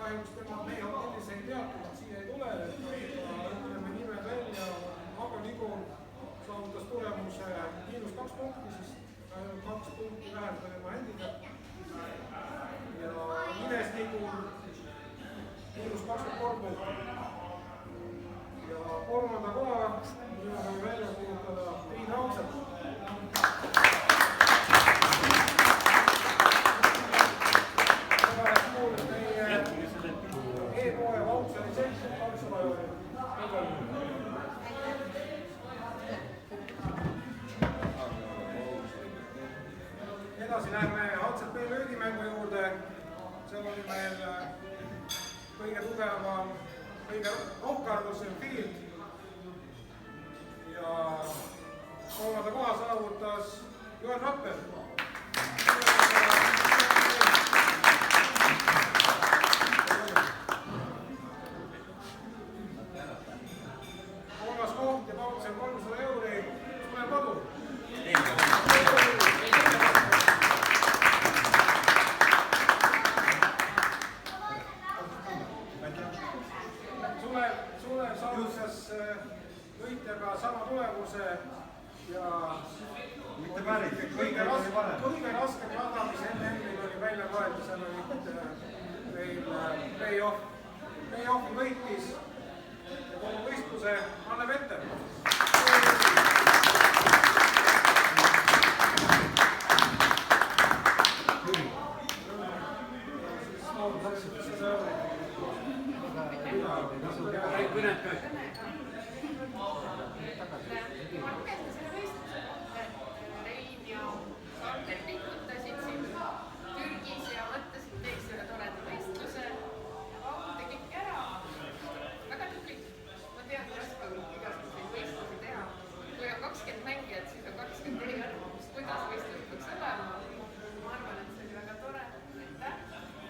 käigus tema meie hotellis ei teatud, siia ei tule, ütleme nimed välja, aga Nigur saavutas tulemuse -2 punkti, siis ainult 2 punkti vähem kui tema handicap. Ja Ines Nigur -23 punkti. Ja kolmanda koha võime välja kuulutada Priin Raudsepp. E-poe vautšeri selts 200 €. Edasi läheme HCP löögimängu juurde. Seal oli meil kõige tugevam, kõige rohkarvusem Field. Ja kolmanda koha saavutas Joel Rapper. Kolmas koht ja vautšer 300 €. Sulev Padu. Sulev saavutas võitjaga sama tulemuse ja kõige raskem rada, mis enne oli välja loetud, seal oli meil play-off. Play-offi võitis ja kogu võistluse Anne Vetter. Rein ja Sander pikutasid siin Türgis ja mõtlesid, teeks ühe toreda võistluse. Tegidki ära. Väga tubli. Ma tean, kui raske on igasuguseid võistlusi teha. Kui on 20 mängijat, siis on 20 eriarvamust, kuidas võistlus peaks olema. Ma arvan, et see oli väga tore. Aitäh.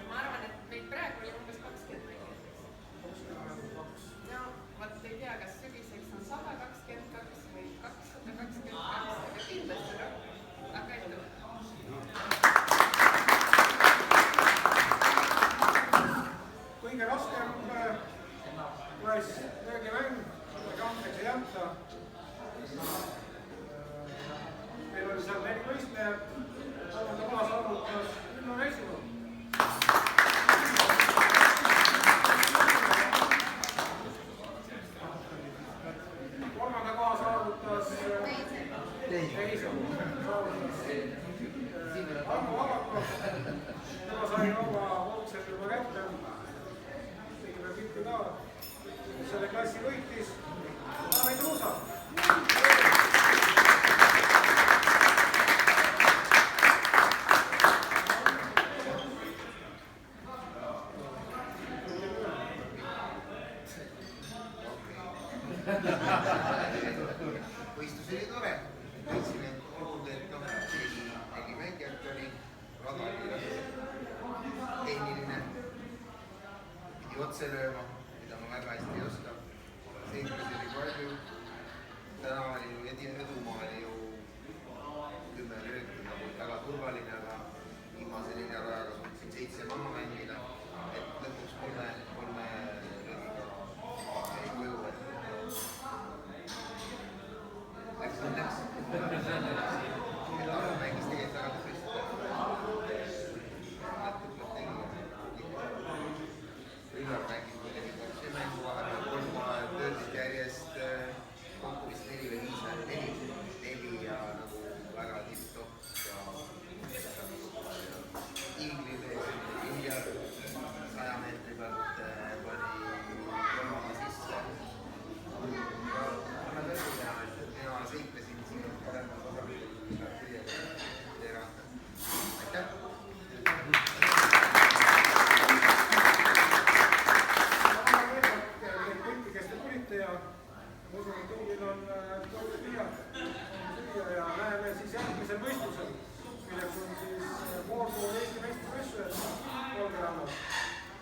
Ma arvan, et meid praegu oli umbes 20 mängijat. No, vaat ei tea, kas sügiseks on 122 või 222, aga kindlasti rohkem. Aga aitäh. Kõige raskem klass löögimäng, kampeks ei anta. Meil oli seal 4 võistlejat, kolmanda koha saavutas Ünno Reisimaa. Kolmanda koha saavutas teise. Ammu Vabakov, tema sai oma vautšeri juba kätte. Tegime pilti ka. Selle klassi võitis David Ruusa. Võistlus oli tore. Võitsin, et olgugi, et tegi mängijat oli, rada oli tehniline. Pidi otse lööma, mida ma väga hästi ei oska. Seiklusi oli palju. Täna oli ju Edumaa oli ju 10 lööki, väga turvaline, aga viimase 4 rajaga suutsin 7 maha mängida. Et lõpuks kolme löögiga ei kuju. Läks õnneks. Taas mängis tegelikult väga tublisti. Natuke tegi. Üllar mängis kuidagi see mängu vahepeal 3 pöördid järjest. Kokku vist 4 või 5 4 ja nagu väga tipp-topp ja Iiglile Iljar 100 meetri pealt pani kolmaga sisse. Mina seiklesin siin paremas osas teiega. Aitäh! Kõiki, kes te tulite ja kõigil on kõigil head süüa ja näeme siis järgmisel võistlusel.